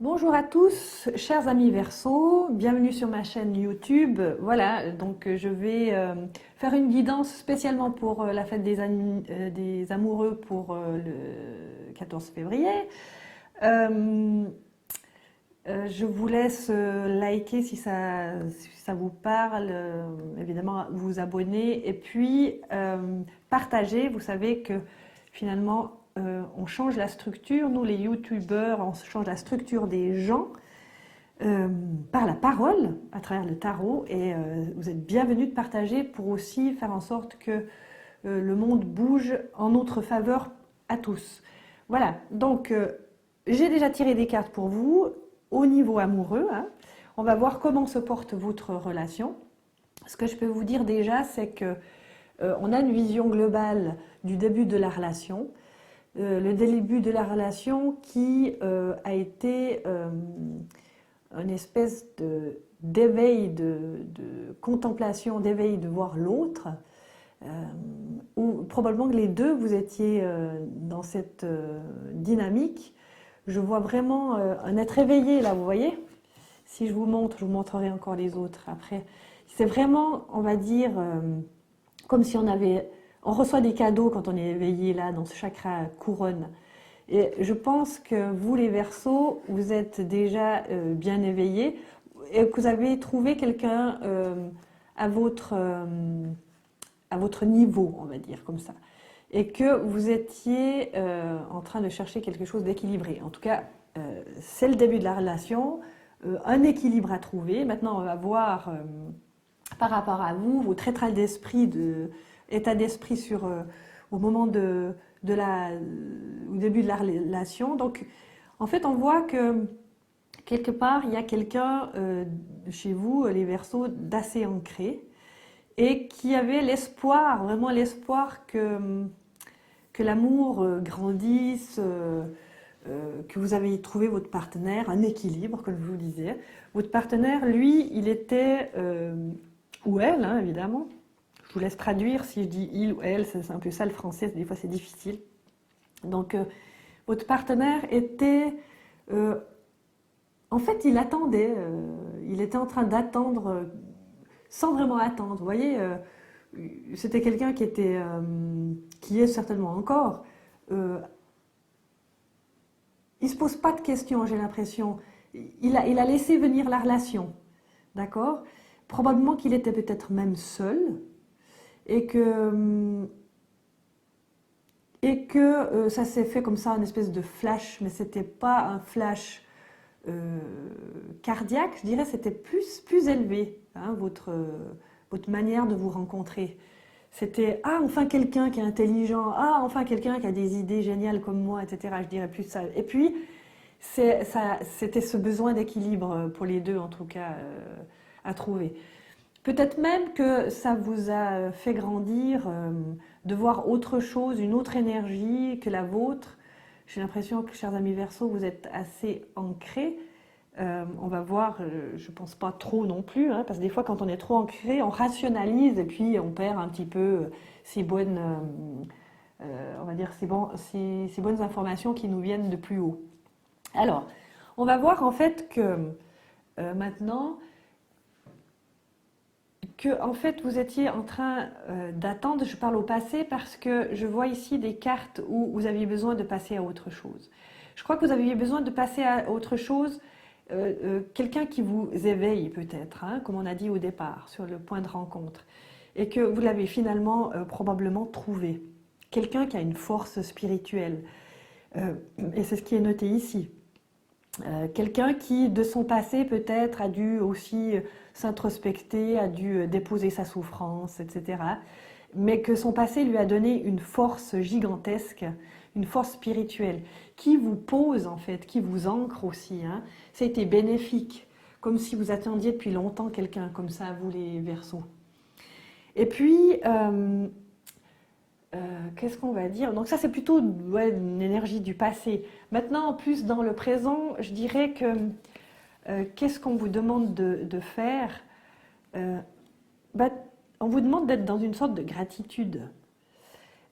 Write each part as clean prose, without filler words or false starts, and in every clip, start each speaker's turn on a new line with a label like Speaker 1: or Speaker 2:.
Speaker 1: Bonjour à tous, chers amis Verseau, bienvenue sur ma chaîne YouTube. Voilà, donc je vais faire une guidance spécialement pour la fête des amoureux pour le 14 février. Euh, je vous laisse liker si ça vous parle, évidemment vous abonner et puis partager. Vous savez que finalement on change la structure, nous les youtubeurs, on change la structure des gens par la parole, à travers le tarot, et vous êtes bienvenus de partager pour aussi faire en sorte que le monde bouge en notre faveur à tous. Voilà, donc j'ai déjà tiré des cartes pour vous au niveau amoureux, hein. On va voir comment se porte votre relation. Ce que je peux vous dire déjà, c'est que on a une vision globale du début de la relation. Le début de la relation qui a été une espèce d'éveil, de contemplation, d'éveil de voir l'autre, où probablement que les deux, vous étiez dans cette dynamique. Je vois vraiment un être éveillé là, vous voyez? Si je vous montre, je vous montrerai encore les autres après. C'est vraiment, on va dire, comme si on reçoit des cadeaux quand on est éveillé là, dans ce chakra couronne. Et je pense que vous, les Verseaux, vous êtes déjà bien éveillés et que vous avez trouvé quelqu'un à votre niveau, on va dire comme ça. Et que vous étiez en train de chercher quelque chose d'équilibré. En tout cas, c'est le début de la relation, un équilibre à trouver. Maintenant, on va voir par rapport à vous, votre état d'esprit au moment au début de la relation. Donc, en fait, on voit que quelque part, il y a quelqu'un chez vous, les Verseaux, d'assez ancré et qui avait l'espoir, vraiment l'espoir que l'amour grandisse, que vous avez trouvé votre partenaire, un équilibre, comme je vous le disais. Votre partenaire, lui, il était, ou elle, hein, évidemment. Je vous laisse traduire si je dis il ou elle, c'est un peu ça le français, des fois c'est difficile. Donc, votre partenaire était, en fait, il attendait, il était en train d'attendre, sans vraiment attendre. Vous voyez, c'était quelqu'un qui est certainement encore. Il se pose pas de questions, j'ai l'impression. Il a laissé venir la relation, d'accord? Probablement qu'il était peut-être même seul et que ça s'est fait comme ça, une espèce de flash, mais c'était pas un flash cardiaque, je dirais, c'était plus élevé, hein, votre manière de vous rencontrer. C'était ah enfin quelqu'un qui est intelligent, ah enfin quelqu'un qui a des idées géniales comme moi, etc. Je dirais plus ça. Et puis c'était ce besoin d'équilibre pour les deux en tout cas à trouver. Peut-être même que ça vous a fait grandir, de voir autre chose, une autre énergie que la vôtre. J'ai l'impression que, chers amis Verseaux, vous êtes assez ancrés. On va voir, je ne pense pas trop non plus, hein, parce que des fois, quand on est trop ancré, on rationalise et puis on perd un petit peu ces bonnes, on va dire, ces bonnes informations qui nous viennent de plus haut. Alors, on va voir en fait que maintenant, que en fait vous étiez en train d'attendre, je parle au passé parce que je vois ici des cartes où vous aviez besoin de passer à autre chose. Je crois que vous aviez besoin de passer à autre chose, quelqu'un qui vous éveille peut-être, hein, comme on a dit au départ, sur le point de rencontre, et que vous l'avez finalement probablement trouvé. Quelqu'un qui a une force spirituelle, et c'est ce qui est noté ici. Quelqu'un qui, de son passé, peut-être, a dû aussi s'introspecter, a dû déposer sa souffrance, etc. Mais que son passé lui a donné une force gigantesque, une force spirituelle, qui vous pose en fait, qui vous ancre aussi, hein. Ça a été bénéfique, comme si vous attendiez depuis longtemps quelqu'un comme ça, vous les Verseaux. Et puis, qu'est-ce qu'on va dire? Donc ça, c'est plutôt ouais, une énergie du passé. Maintenant, en plus, dans le présent, je dirais que qu'est-ce qu'on vous demande de faire? Euh, bah, on vous demande d'être dans une sorte de gratitude.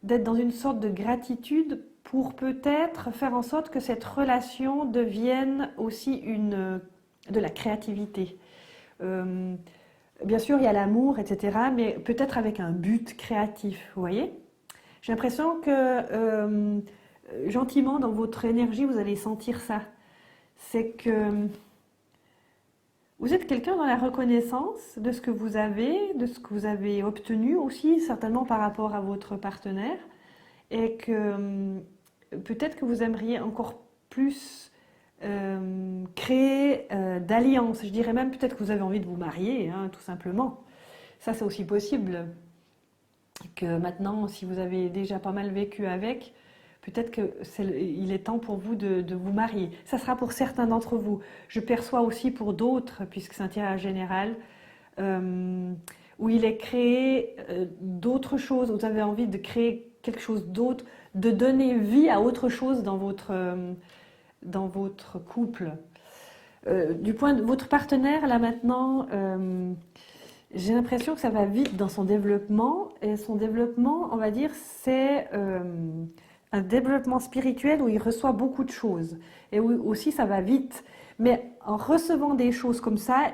Speaker 1: D'être dans une sorte de gratitude pour peut-être faire en sorte que cette relation devienne aussi de la créativité. Euh, Bien sûr, il y a l'amour, etc., mais peut-être avec un but créatif, vous voyez? J'ai l'impression que gentiment, dans votre énergie, vous allez sentir ça. C'est que vous êtes quelqu'un dans la reconnaissance de ce que vous avez, de ce que vous avez obtenu aussi, certainement par rapport à votre partenaire, et que peut-être que vous aimeriez encore plus créer d'alliances. Je dirais même peut-être que vous avez envie de vous marier, hein, tout simplement. Ça, c'est aussi possible que maintenant, si vous avez déjà pas mal vécu avec, peut-être qu'il est temps pour vous de vous marier. Ça sera pour certains d'entre vous. Je perçois aussi pour d'autres, puisque c'est un tirage général, où il est créé d'autres choses, vous avez envie de créer quelque chose d'autre, de donner vie à autre chose dans votre couple. Du point de votre partenaire, là maintenant, j'ai l'impression que ça va vite dans son développement. Et son développement, on va dire, c'est un développement spirituel où il reçoit beaucoup de choses. Et où aussi ça va vite. Mais en recevant des choses comme ça,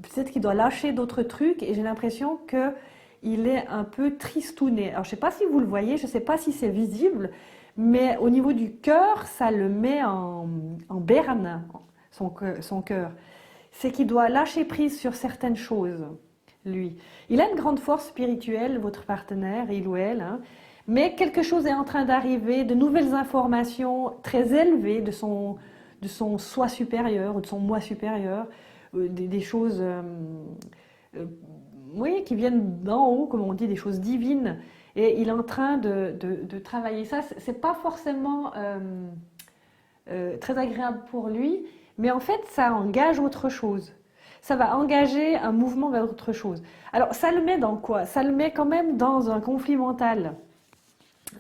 Speaker 1: peut-être qu'il doit lâcher d'autres trucs. Et j'ai l'impression qu'il est un peu tristouné. Alors je ne sais pas si vous le voyez, je ne sais pas si c'est visible. Mais au niveau du cœur, ça le met en berne, son cœur. C'est qu'il doit lâcher prise sur certaines choses, lui. Il a une grande force spirituelle, votre partenaire, il ou elle, hein, mais quelque chose est en train d'arriver, de nouvelles informations très élevées de son soi supérieur ou de son moi supérieur, des choses oui, qui viennent d'en haut, comme on dit, des choses divines. Et il est en train de travailler ça. C'est pas forcément très agréable pour lui, mais en fait, ça engage autre chose. Ça va engager un mouvement vers autre chose. Alors, ça le met dans quoi? Ça le met quand même dans un conflit mental.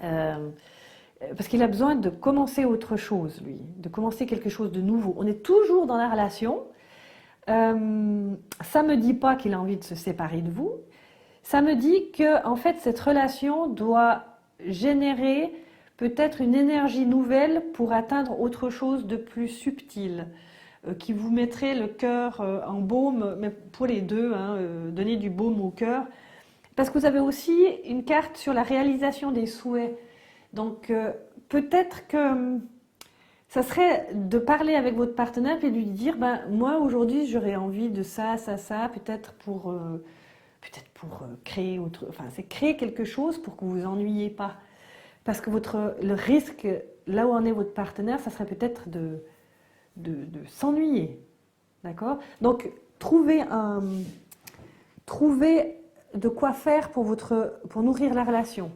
Speaker 1: Parce qu'il a besoin de commencer autre chose, lui, de commencer quelque chose de nouveau. On est toujours dans la relation. Ça ne me dit pas qu'il a envie de se séparer de vous. Ça me dit que, en fait, cette relation doit générer peut-être une énergie nouvelle pour atteindre autre chose de plus subtil, qui vous mettrait le cœur en baume, mais pour les deux, hein, donner du baume au cœur. Parce que vous avez aussi une carte sur la réalisation des souhaits. Donc, peut-être que ça serait de parler avec votre partenaire et de lui dire, ben, moi, aujourd'hui, j'aurais envie de ça, ça, ça, peut-être pour créer autre... Enfin, c'est créer quelque chose pour que vous vous ennuyez pas. Parce que le risque, là où en est votre partenaire, ça serait peut-être de s'ennuyer. D'accord? Donc, trouvez de quoi faire pour nourrir la relation.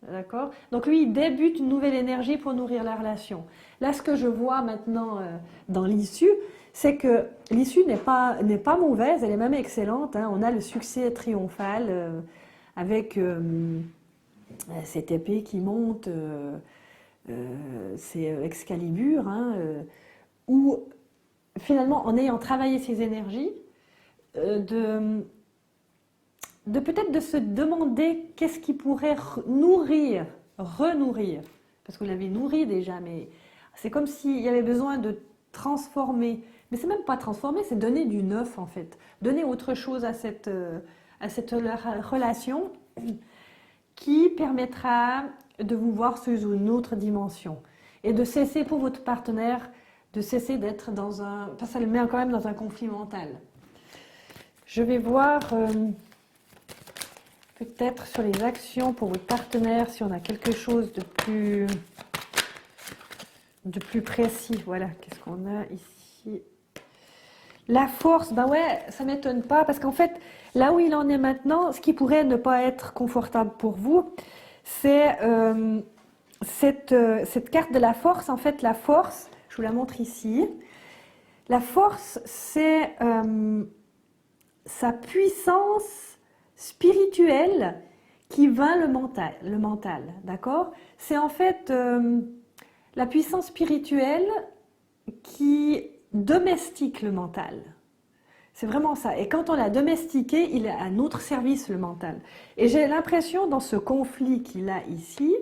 Speaker 1: D'accord? Donc lui, il débute une nouvelle énergie pour nourrir la relation. Là, ce que je vois maintenant dans l'issue, c'est que l'issue n'est pas mauvaise, elle est même excellente, hein. On a le succès triomphal avec cette épée qui monte, c'est Excalibur, hein, où finalement, en ayant travaillé ces énergies, peut-être de se demander qu'est-ce qui pourrait renourrir, parce que vous l'avez nourri déjà, mais c'est comme s'il y avait besoin de transformer. Mais c'est même pas transformer, c'est donner du neuf en fait, donner autre chose à cette relation qui permettra de vous voir sous une autre dimension et de cesser pour votre partenaire, de cesser d'être dans un... Enfin, ça le met quand même dans un conflit mental. Je vais voir... peut-être sur les actions pour votre partenaire, si on a quelque chose de plus précis. Voilà, qu'est-ce qu'on a ici? La force, ben ouais, ça ne m'étonne pas, parce qu'en fait, là où il en est maintenant, ce qui pourrait ne pas être confortable pour vous, c'est cette carte de la force. En fait, la force, je vous la montre ici. La force, c'est sa puissance spirituel qui vainc le mental, d'accord? C'est en fait la puissance spirituelle qui domestique le mental. C'est vraiment ça. Et quand on l'a domestiqué, il est à notre service, le mental. Et j'ai l'impression, dans ce conflit qu'il a ici,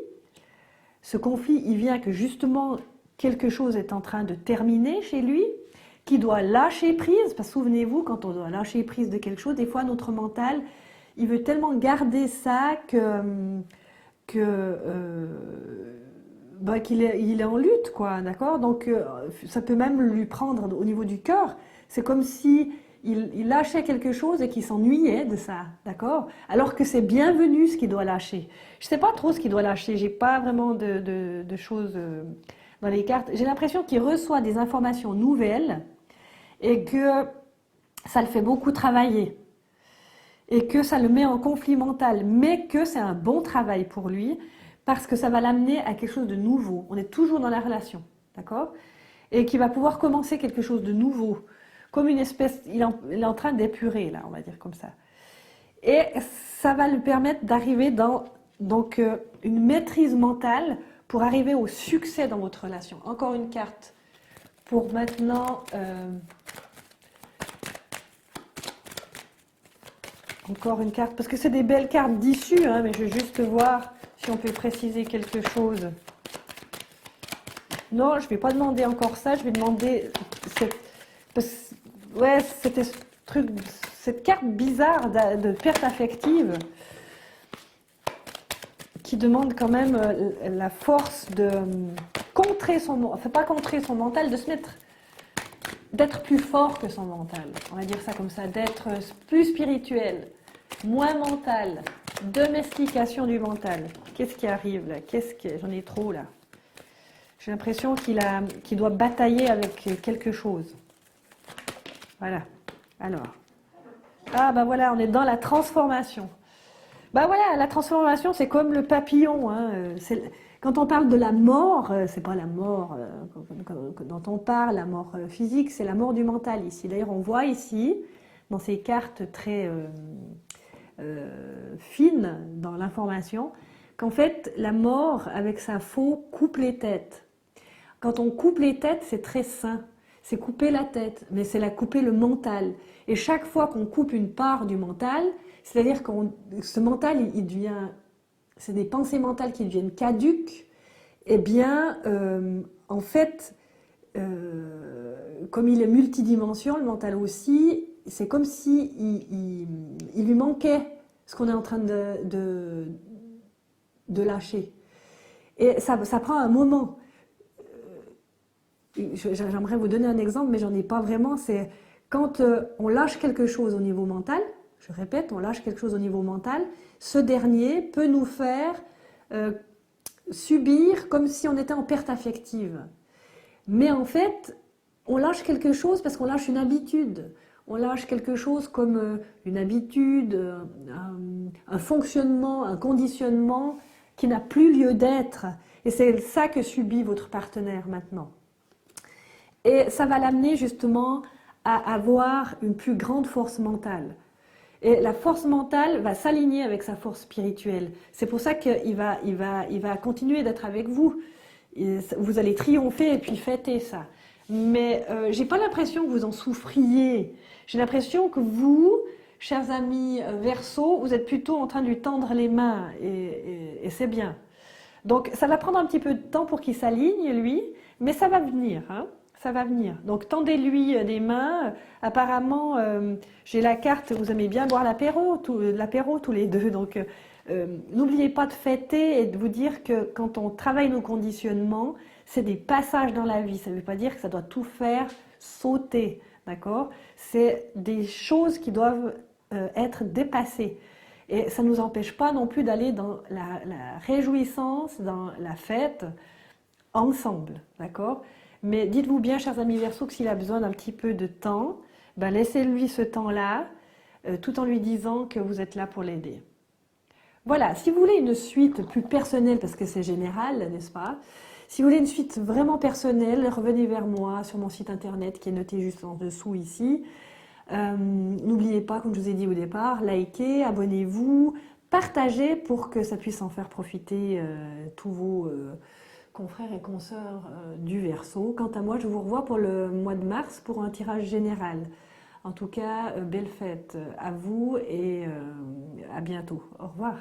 Speaker 1: Ce conflit, il vient que justement quelque chose est en train de terminer chez lui, qui doit lâcher prise, parce que souvenez-vous, quand on doit lâcher prise de quelque chose, des fois notre mental, il veut tellement garder ça qu'il est en lutte, quoi, d'accord? Donc ça peut même lui prendre au niveau du cœur. C'est comme si il lâchait quelque chose et qu'il s'ennuyait de ça, d'accord? Alors que c'est bienvenu ce qu'il doit lâcher. Je ne sais pas trop ce qu'il doit lâcher, j'ai pas vraiment de choses dans les cartes. J'ai l'impression qu'il reçoit des informations nouvelles et que ça le fait beaucoup travailler et que ça le met en conflit mental, mais que c'est un bon travail pour lui parce que ça va l'amener à quelque chose de nouveau. On est toujours dans la relation, d'accord? Et qu'il va pouvoir commencer quelque chose de nouveau, comme une espèce, il est en train d'épurer là, on va dire comme ça. Et ça va lui permettre d'arriver dans donc une maîtrise mentale pour arriver au succès dans votre relation. Encore une carte pour maintenant. Encore une carte, parce que c'est des belles cartes d'issue, hein, mais je vais juste voir si on peut préciser quelque chose. Non, je ne vais pas demander encore ça, je vais demander cette carte bizarre de perte affective qui demande quand même la force de contrer enfin pas contrer son mental, de se mettre, d'être plus fort que son mental, on va dire ça comme ça, d'être plus spirituel, moins mental, domestication du mental. Qu'est-ce qui arrive là? J'en ai trop là. J'ai l'impression qu'il doit batailler avec quelque chose. Voilà. Alors. Ah bah voilà, on est dans la transformation. Bah voilà, la transformation, c'est comme le papillon. Hein. Quand on parle de la mort, c'est pas la mort dont on parle, la mort physique, c'est la mort du mental ici. D'ailleurs, on voit ici, dans ces cartes très fines dans l'information, qu'en fait, la mort, avec sa faux, coupe les têtes. Quand on coupe les têtes, c'est très sain. C'est couper la tête, mais c'est couper le mental. Et chaque fois qu'on coupe une part du mental, c'est-à-dire que ce mental, il devient, c'est des pensées mentales qui deviennent caduques, eh bien, en fait, comme il est multidimension, le mental aussi, c'est comme si il lui manquait ce qu'on est en train de lâcher. Et ça prend un moment. J'aimerais vous donner un exemple, mais j'en ai pas vraiment. C'est quand on lâche quelque chose au niveau mental, je répète, on lâche quelque chose au niveau mental, ce dernier peut nous faire subir comme si on était en perte affective. Mais en fait, on lâche quelque chose parce qu'on lâche une habitude. On lâche quelque chose comme une habitude, un fonctionnement, un conditionnement qui n'a plus lieu d'être. Et c'est ça que subit votre partenaire maintenant. Et ça va l'amener justement à avoir une plus grande force mentale. Et la force mentale va s'aligner avec sa force spirituelle. C'est pour ça qu'il va continuer d'être avec vous. Vous allez triompher et puis fêter ça. Mais j'ai pas l'impression que vous en souffriez. J'ai l'impression que vous, chers amis Verseau, vous êtes plutôt en train de lui tendre les mains et c'est bien. Donc ça va prendre un petit peu de temps pour qu'il s'aligne, lui, mais ça va venir, hein. Ça va venir. Donc tendez-lui des mains. Apparemment, j'ai la carte, vous aimez bien boire l'apéro tous les deux. Donc n'oubliez pas de fêter et de vous dire que quand on travaille nos conditionnements, c'est des passages dans la vie. Ça ne veut pas dire que ça doit tout faire sauter, d'accord? C'est des choses qui doivent être dépassées. Et ça ne nous empêche pas non plus d'aller dans la réjouissance, dans la fête, ensemble, d'accord? Mais dites-vous bien, chers amis Verseaux, que s'il a besoin d'un petit peu de temps, ben laissez-lui ce temps-là, tout en lui disant que vous êtes là pour l'aider. Voilà, si vous voulez une suite plus personnelle, parce que c'est général, n'est-ce pas? Si vous voulez une suite vraiment personnelle, revenez vers moi sur mon site internet qui est noté juste en dessous ici. N'oubliez pas, comme je vous ai dit au départ, likez, abonnez-vous, partagez pour que ça puisse en faire profiter tous vos confrères et consoeurs du Verseau. Quant à moi, je vous revois pour le mois de mars pour un tirage général. En tout cas, belle fête à vous et à bientôt. Au revoir.